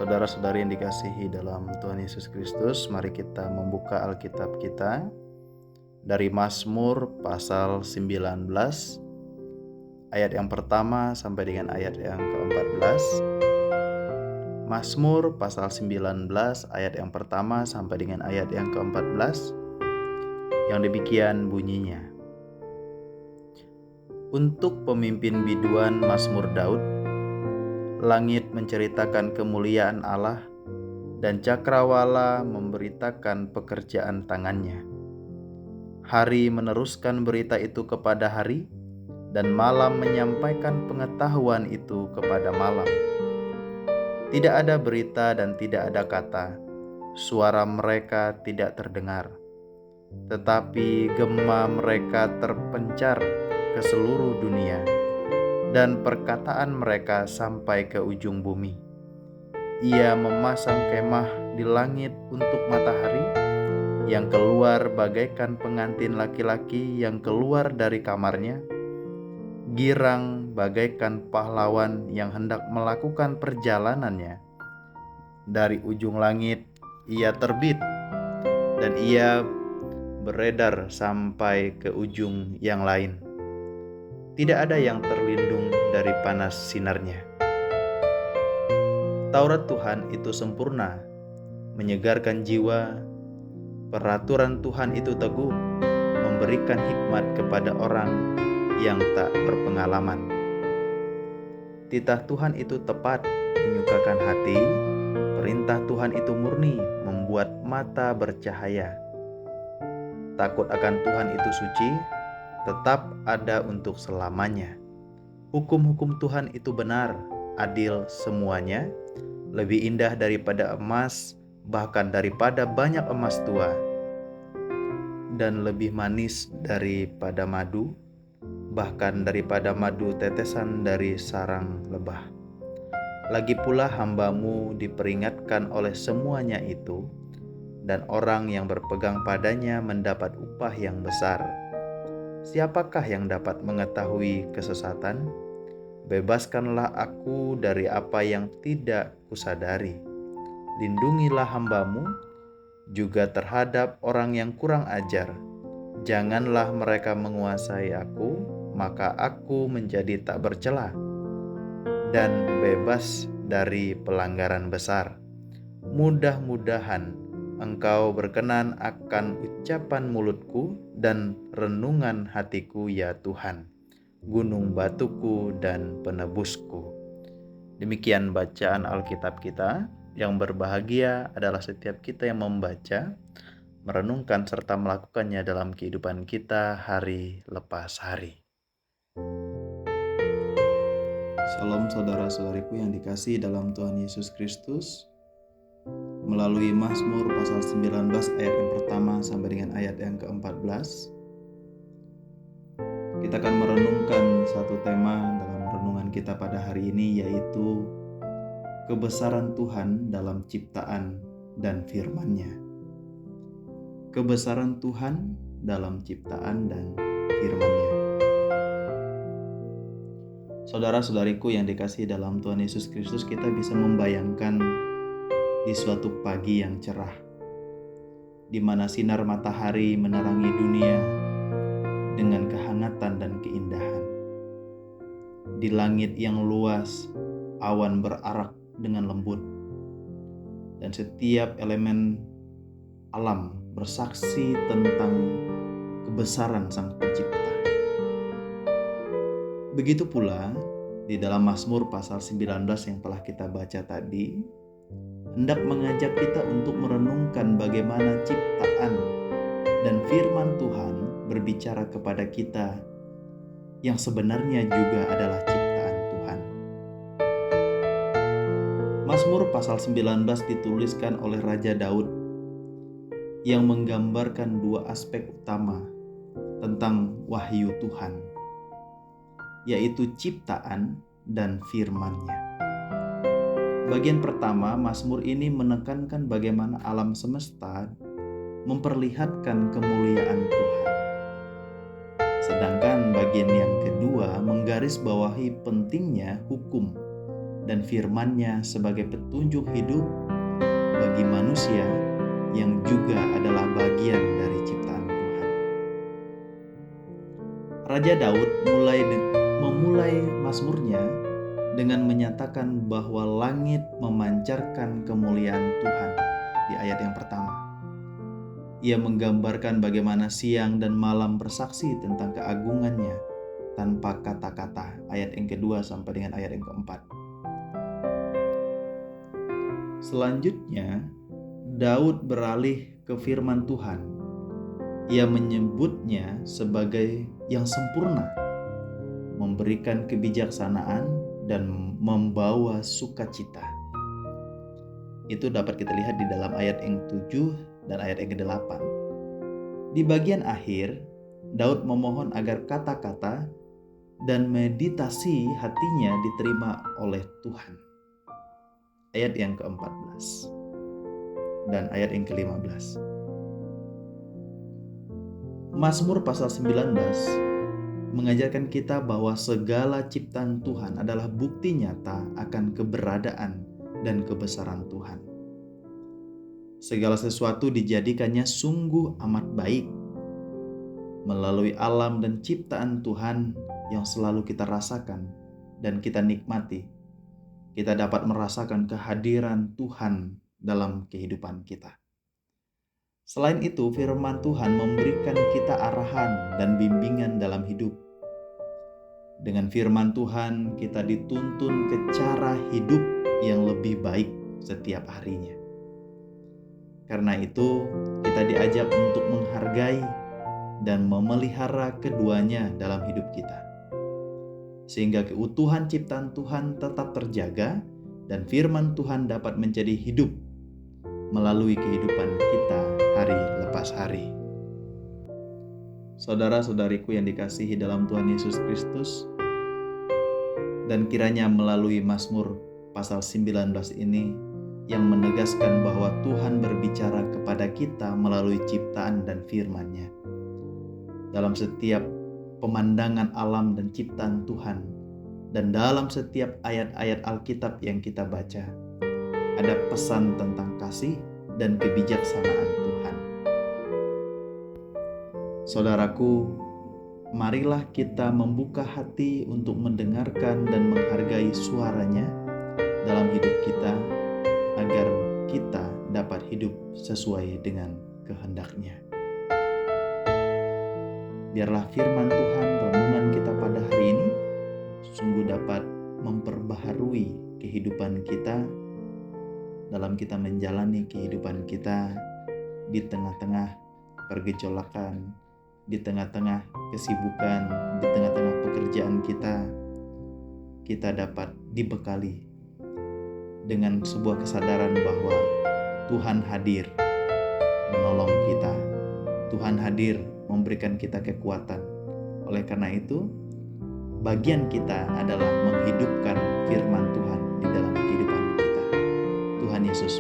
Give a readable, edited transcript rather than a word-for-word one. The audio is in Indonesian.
Saudara-saudari yang dikasihi dalam Tuhan Yesus Kristus, mari kita membuka Alkitab kita dari Mazmur pasal 19 ayat yang pertama sampai dengan ayat yang ke-14. Mazmur pasal 19 ayat yang pertama sampai dengan ayat yang ke-14 yang demikian bunyinya. Untuk pemimpin biduan Mazmur Daud, langit menceritakan kemuliaan Allah dan cakrawala memberitakan pekerjaan tangannya. Hari meneruskan berita itu kepada hari, dan malam menyampaikan pengetahuan itu kepada malam. Tidak ada berita dan tidak ada kata, suara mereka tidak terdengar. Tetapi gema mereka terpencar ke seluruh dunia, dan perkataan mereka sampai ke ujung bumi. Ia memasang kemah di langit untuk matahari, yang keluar bagaikan pengantin laki-laki yang keluar dari kamarnya, girang bagaikan pahlawan yang hendak melakukan perjalanannya. Dari ujung langit ia terbit, dan ia beredar sampai ke ujung yang lain. Tidak ada yang terlindung dari panas sinarnya. Taurat Tuhan itu sempurna, menyegarkan jiwa. Peraturan Tuhan itu teguh, memberikan hikmat kepada orang yang tak berpengalaman. Titah Tuhan itu tepat, menyukakan hati. Perintah Tuhan itu murni, membuat mata bercahaya. Takut akan Tuhan itu suci, tetap ada untuk selamanya. Hukum-hukum Tuhan itu benar, adil semuanya, lebih indah daripada emas, bahkan daripada banyak emas tua, dan lebih manis daripada madu, bahkan daripada madu tetesan dari sarang lebah. Lagi pula hamba-Mu diperingatkan oleh semuanya itu, dan orang yang berpegang padanya mendapat upah yang besar. Siapakah yang dapat mengetahui kesesatan? Bebaskanlah aku dari apa yang tidak kusadari. Lindungilah hamba-Mu juga terhadap orang yang kurang ajar. Janganlah mereka menguasai aku, maka aku menjadi tak bercela dan bebas dari pelanggaran besar. Mudah-mudahan Engkau berkenan akan ucapan mulutku dan renungan hatiku, ya Tuhan, gunung batuku dan penebusku. Demikian bacaan Alkitab kita. Yang berbahagia adalah setiap kita yang membaca, merenungkan serta melakukannya dalam kehidupan kita hari lepas hari. Salam saudara-saudariku yang dikasihi dalam Tuhan Yesus Kristus. Melalui Mazmur pasal 19 ayat yang pertama sampai dengan ayat yang ke-14, kita akan merenungkan satu tema dalam renungan kita pada hari ini, yaitu kebesaran Tuhan dalam ciptaan dan firman-Nya. Kebesaran Tuhan dalam ciptaan dan firman-Nya. Saudara-saudariku yang dikasihi dalam Tuhan Yesus Kristus, kita bisa membayangkan di suatu pagi yang cerah, di mana sinar matahari menerangi dunia dengan kehangatan dan keindahan. Di langit yang luas, awan berarak dengan lembut, dan setiap elemen alam bersaksi tentang kebesaran Sang Pencipta. Begitu pula di dalam Mazmur pasal 19 yang telah kita baca tadi, hendak mengajak kita untuk merenungkan bagaimana ciptaan dan firman Tuhan berbicara kepada kita yang sebenarnya juga adalah ciptaan Tuhan. Mazmur pasal 19 dituliskan oleh Raja Daud yang menggambarkan dua aspek utama tentang wahyu Tuhan, yaitu ciptaan dan firman-Nya. Bagian pertama, Mazmur ini menekankan bagaimana alam semesta memperlihatkan kemuliaan Tuhan. Sedangkan bagian yang kedua menggarisbawahi pentingnya hukum dan firman-Nya sebagai petunjuk hidup bagi manusia yang juga adalah bagian dari ciptaan Tuhan. Raja Daud memulai mazmurnya dengan menyatakan bahwa langit memancarkan kemuliaan Tuhan di ayat yang pertama. Ia menggambarkan bagaimana siang dan malam bersaksi tentang keagungannya tanpa kata-kata, ayat yang kedua sampai dengan ayat yang keempat. Selanjutnya, Daud beralih ke firman Tuhan. Ia menyebutnya sebagai yang sempurna, memberikan kebijaksanaan dan membawa sukacita. Itu dapat kita lihat di dalam ayat yang 7 dan ayat yang ke-8. Di bagian akhir, Daud memohon agar kata-kata dan meditasi hatinya diterima oleh Tuhan. Ayat yang ke-14 dan ayat yang ke-15. Mazmur pasal 19 mengajarkan kita bahwa segala ciptaan Tuhan adalah bukti nyata akan keberadaan dan kebesaran Tuhan. Segala sesuatu dijadikannya sungguh amat baik. Melalui alam dan ciptaan Tuhan yang selalu kita rasakan dan kita nikmati, kita dapat merasakan kehadiran Tuhan dalam kehidupan kita. Selain itu, firman Tuhan memberikan kita arahan dan bimbingan dalam hidup. Dengan firman Tuhan, kita dituntun ke cara hidup yang lebih baik setiap harinya. Karena itu, kita diajak untuk menghargai dan memelihara keduanya dalam hidup kita, sehingga keutuhan ciptaan Tuhan tetap terjaga dan firman Tuhan dapat menjadi hidup melalui kehidupan kita hari lepas hari. Saudara-saudariku yang dikasihi dalam Tuhan Yesus Kristus, dan kiranya melalui Mazmur pasal 19 ini yang menegaskan bahwa Tuhan berbicara kepada kita melalui ciptaan dan firman-Nya. Dalam setiap pemandangan alam dan ciptaan Tuhan, dan dalam setiap ayat-ayat Alkitab yang kita baca, ada pesan tentang kasih dan kebijaksanaan Tuhan. Saudaraku, marilah kita membuka hati untuk mendengarkan dan menghargai suara-Nya dalam hidup kita, agar kita dapat hidup sesuai dengan kehendak-Nya. Biarlah firman Tuhan renungan kita pada hari ini sungguh dapat memperbaharui kehidupan kita dalam kita menjalani kehidupan kita di tengah-tengah pergejolakan, di tengah-tengah kesibukan, di tengah-tengah pekerjaan kita. Kita dapat dibekali dengan sebuah kesadaran bahwa Tuhan hadir menolong kita. Tuhan hadir memberikan kita kekuatan. Oleh karena itu, bagian kita adalah menghidupkan firman Tuhan di dalam kehidupan kita. Tuhan Yesus